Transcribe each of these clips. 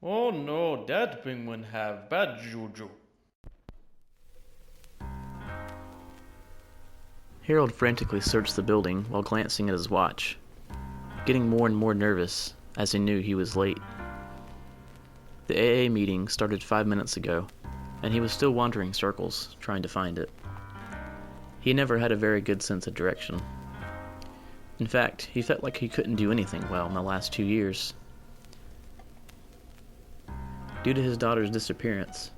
Oh no, that penguin have bad juju. Harold frantically searched the building while glancing at his watch, getting more and more nervous as he knew he was late. The AA meeting started 5 minutes ago, and he was still wandering circles, trying to find it. He never had a very good sense of direction. In fact, he felt like he couldn't do anything well in the last 2 years. Due to his daughter's disappearance,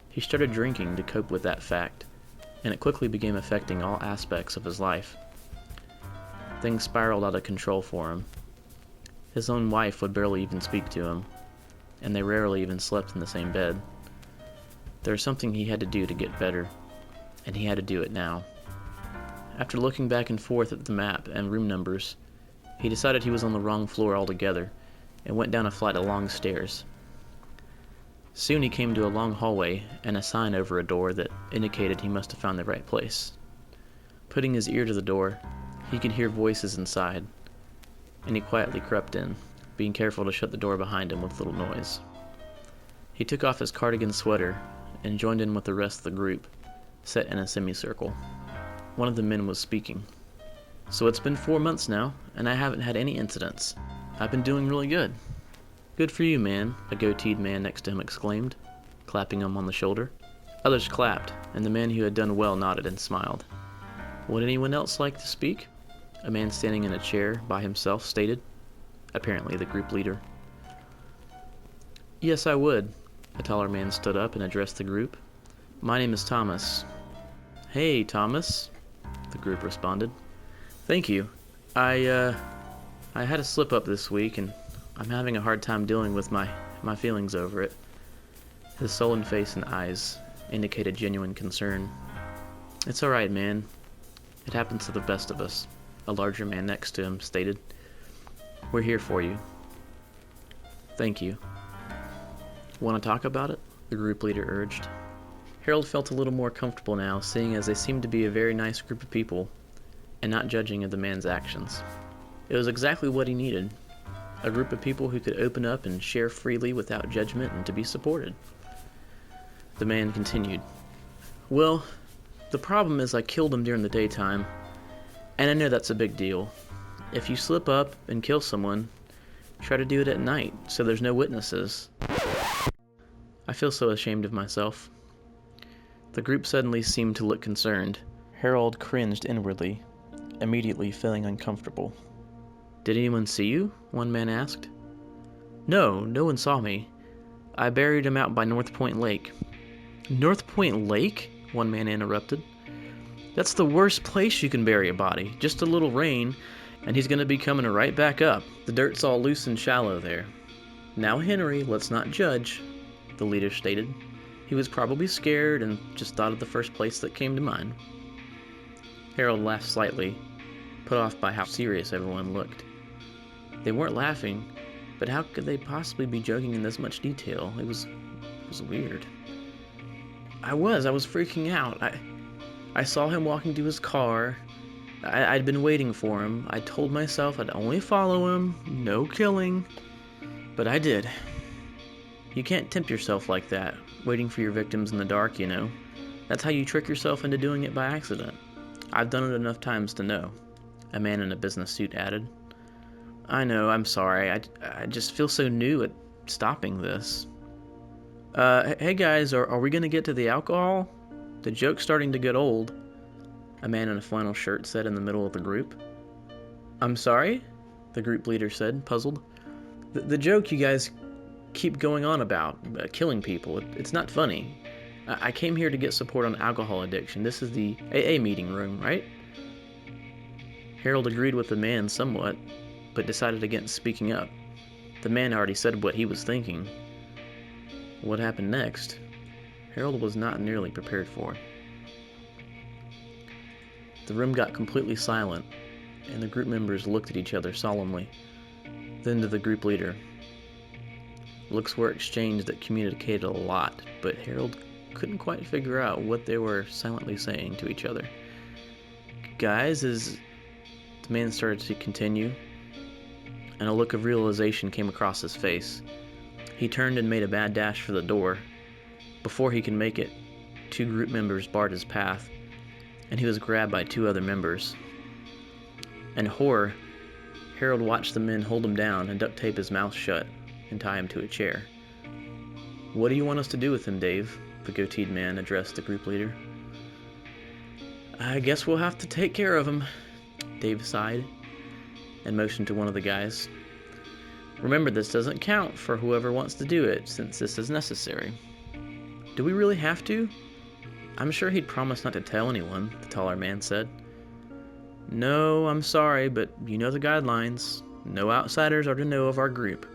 he started drinking to cope with that fact, and it quickly began affecting all aspects of his life. Things spiraled out of control for him. His own wife would barely even speak to him, and they rarely even slept in the same bed. There was something he had to do to get better, and he had to do it now. After looking back and forth at the map and room numbers, he decided he was on the wrong floor altogether and went down a flight of long stairs. Soon he came to a long hallway and a sign over a door that indicated he must have found the right place. Putting his ear to the door, he could hear voices inside, and he quietly crept in, being careful to shut the door behind him with little noise. He took off his cardigan sweater and joined in with the rest of the group, set in a semicircle. One of the men was speaking. "So it's been 4 months now, and I haven't had any incidents. I've been doing really good." "Good for you, man," a goateed man next to him exclaimed, clapping him on the shoulder. Others clapped, and the man who had done well nodded and smiled. "Would anyone else like to speak?" A man standing in a chair by himself stated, apparently the group leader. "Yes, I would." A taller man stood up and addressed the group. "My name is Thomas." "Hey, Thomas," the group responded. "Thank you. I had a slip up this week, and I'm having a hard time dealing with my feelings over it." His sullen face and eyes indicated genuine concern. "It's alright, man. It happens to the best of us," a larger man next to him stated. "We're here for you." "Thank you." "Want to talk about it?" the group leader urged. Harold felt a little more comfortable now, seeing as they seemed to be a very nice group of people, and not judging of the man's actions. It was exactly what he needed. A group of people who could open up and share freely without judgment and to be supported. The man continued. "Well, the problem is I killed him during the daytime, and I know that's a big deal. If you slip up and kill someone, try to do it at night so there's no witnesses. I feel so ashamed of myself." The group suddenly seemed to look concerned. Harold cringed inwardly, immediately feeling uncomfortable. "Did anyone see you?" one man asked. No one saw me. I buried him out by North Point Lake." "North Point Lake?" one man interrupted. "That's the worst place you can bury a body. Just a little rain, and he's gonna be coming right back up. The dirt's all loose and shallow there." "Now, Henry, let's not judge," the leader stated. "He was probably scared and just thought of the first place that came to mind." Harold laughed slightly, put off by how serious everyone looked. They weren't laughing, but how could they possibly be joking in this much detail? It was weird. I was freaking out. I saw him walking to his car. I'd been waiting for him. I told myself I'd only follow him, no killing. But I did. You can't tempt yourself like that, waiting for your victims in the dark, you know. That's how you trick yourself into doing it by accident. I've done it enough times to know," a man in a business suit added. "I know, I'm sorry. I just feel so new at stopping this." Hey guys, are we gonna get to the alcohol? The joke's starting to get old," a man in a flannel shirt said in the middle of the group. "I'm sorry?" the group leader said, puzzled. The joke you guys keep going on about, killing people, it's not funny. I came here to get support on alcohol addiction. This is the AA meeting room, right?" Harold agreed with the man somewhat, but decided against speaking up. The man already said what he was thinking. What happened next, Harold was not nearly prepared for. The room got completely silent, and the group members looked at each other solemnly, then to the group leader. Looks were exchanged that communicated a lot, but Harold couldn't quite figure out what they were silently saying to each other. "Guys, the man started to continue, and a look of realization came across his face. He turned and made a mad dash for the door. Before he could make it, 2 group members barred his path, and he was grabbed by 2 other members. In horror, Harold watched the men hold him down and duct tape his mouth shut and tie him to a chair. "What do you want us to do with him, Dave?" the goateed man addressed the group leader. "I guess we'll have to take care of him," Dave sighed and motioned to one of the guys. "Remember, this doesn't count for whoever wants to do it, since this is necessary." "Do we really have to?" "I'm sure he'd promised not to tell anyone," the taller man said. "No, I'm sorry, but you know the guidelines. No outsiders are to know of our group.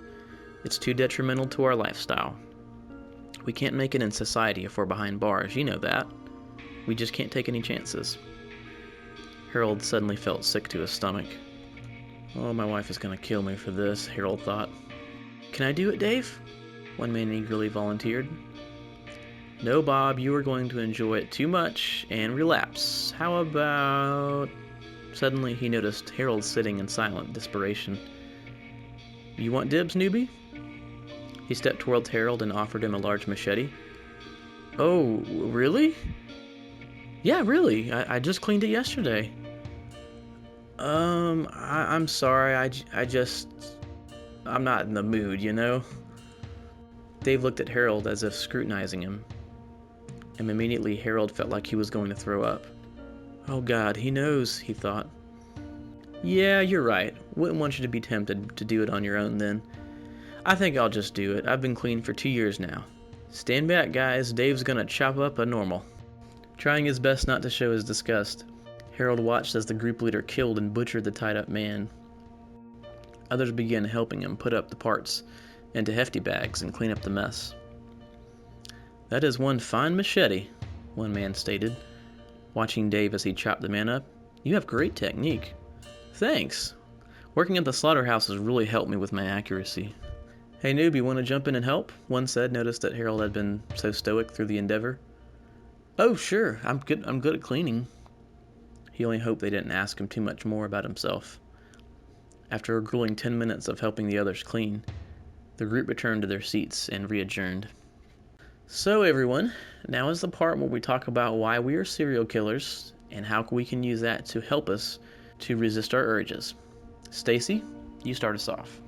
It's too detrimental to our lifestyle. We can't make it in society if we're behind bars, you know that. We just can't take any chances." Harold suddenly felt sick to his stomach. "Oh, my wife is going to kill me for this," Harold thought. "Can I do it, Dave?" one man eagerly volunteered. "No, Bob, you are going to enjoy it too much and relapse. How about..." Suddenly he noticed Harold sitting in silent desperation. "You want dibs, newbie?" He stepped towards Harold and offered him a large machete. "Oh, really?" "Yeah, really. I just cleaned it yesterday." I'm sorry. I'm not in the mood, you know?" Dave looked at Harold as if scrutinizing him, and immediately Harold felt like he was going to throw up. "Oh God, he knows," he thought. "Yeah, you're right. Wouldn't want you to be tempted to do it on your own then. I think I'll just do it. I've been clean for 2 years now. Stand back, guys. Dave's gonna chop up a normal." Trying his best not to show his disgust, Harold watched as the group leader killed and butchered the tied-up man. Others began helping him put up the parts into hefty bags and clean up the mess. "That is one fine machete," one man stated, watching Dave as he chopped the man up. "You have great technique." "Thanks. Working at the slaughterhouse has really helped me with my accuracy." "Hey, noob, you want to jump in and help?" one said, noticed that Harold had been so stoic through the endeavor. "Oh, sure. I'm good at cleaning." He only hoped they didn't ask him too much more about himself. After a grueling 10 minutes of helping the others clean, the group returned to their seats and re-adjourned. "So everyone, now is the part where we talk about why we are serial killers and how we can use that to help us to resist our urges. Stacy, you start us off."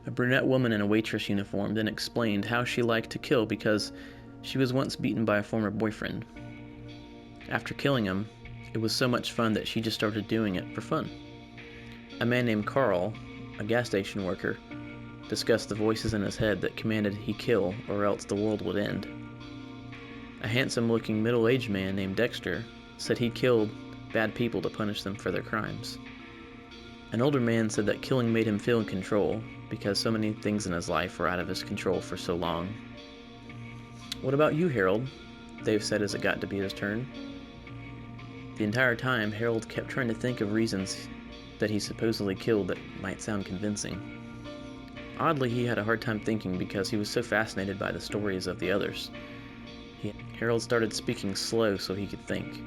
A brunette woman in a waitress uniform then explained how she liked to kill because she was once beaten by a former boyfriend. After killing him, it was so much fun that she just started doing it for fun. A man named Carl, a gas station worker, discussed the voices in his head that commanded he kill or else the world would end. A handsome-looking middle-aged man named Dexter said he killed bad people to punish them for their crimes. An older man said that killing made him feel in control because so many things in his life were out of his control for so long. "What about you, Harold?" Dave said as it got to be his turn. The entire time, Harold kept trying to think of reasons that he supposedly killed that might sound convincing. Oddly, he had a hard time thinking because he was so fascinated by the stories of the others. Harold started speaking slow so he could think.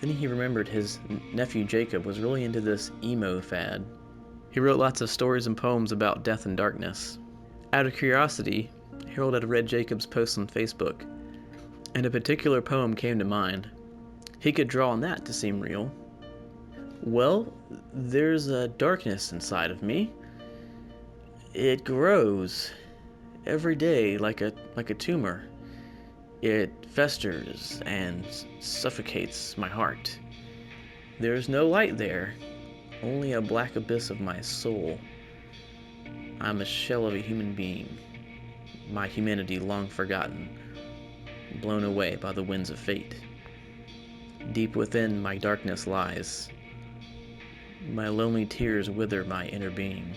Then he remembered his nephew Jacob was really into this emo fad. He wrote lots of stories and poems about death and darkness. Out of curiosity, Harold had read Jacob's posts on Facebook, and a particular poem came to mind. He could draw on that to seem real. "Well, there's a darkness inside of me. It grows every day like a tumor. It festers and suffocates my heart. There's no light there, only a black abyss of my soul. I'm a shell of a human being, my humanity long forgotten, blown away by the winds of fate. Deep within my darkness lies. My lonely tears wither my inner being.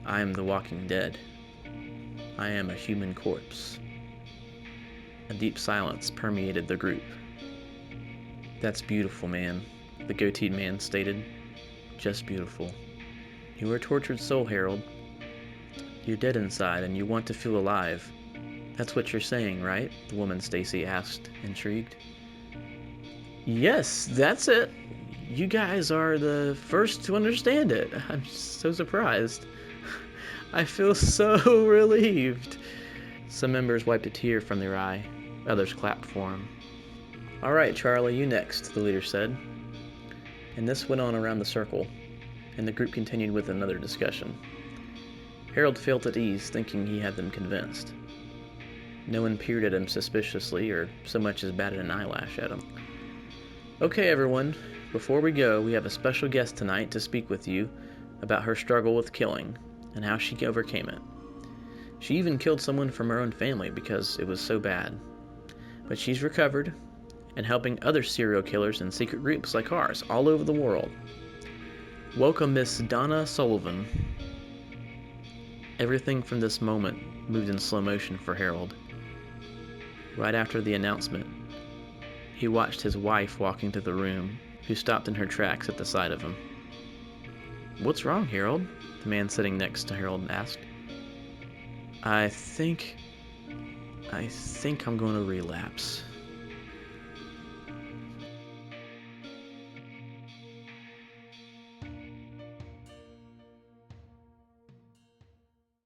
I am the walking dead. I am a human corpse." A deep silence permeated the group. "That's beautiful, man," the goateed man stated. "Just beautiful. You are a tortured soul, Harold. You're dead inside and you want to feel alive. That's what you're saying, right?" the woman Stacy asked, intrigued. "Yes, that's it. You guys are the first to understand it. I'm so surprised. I feel so relieved. Some members wiped a tear from their eye. Others clapped for him. All right, Charlie, you next, the leader said. And this went on around the circle, and the group continued with another discussion. Harold felt at ease, thinking he had them convinced. No one peered at him suspiciously or so much as batted an eyelash at him. Okay, everyone, before we go, we have a special guest tonight to speak with you about her struggle with killing and how she overcame it. She even killed someone from her own family because it was so bad. But she's recovered and helping other serial killers and secret groups like ours all over the world. Welcome, Miss Donna Sullivan. Everything from this moment moved in slow motion for Harold. Right after the announcement, he watched his wife walk into the room, who stopped in her tracks at the sight of him. "What's wrong, Harold?" the man sitting next to Harold asked. I think I'm going to relapse,"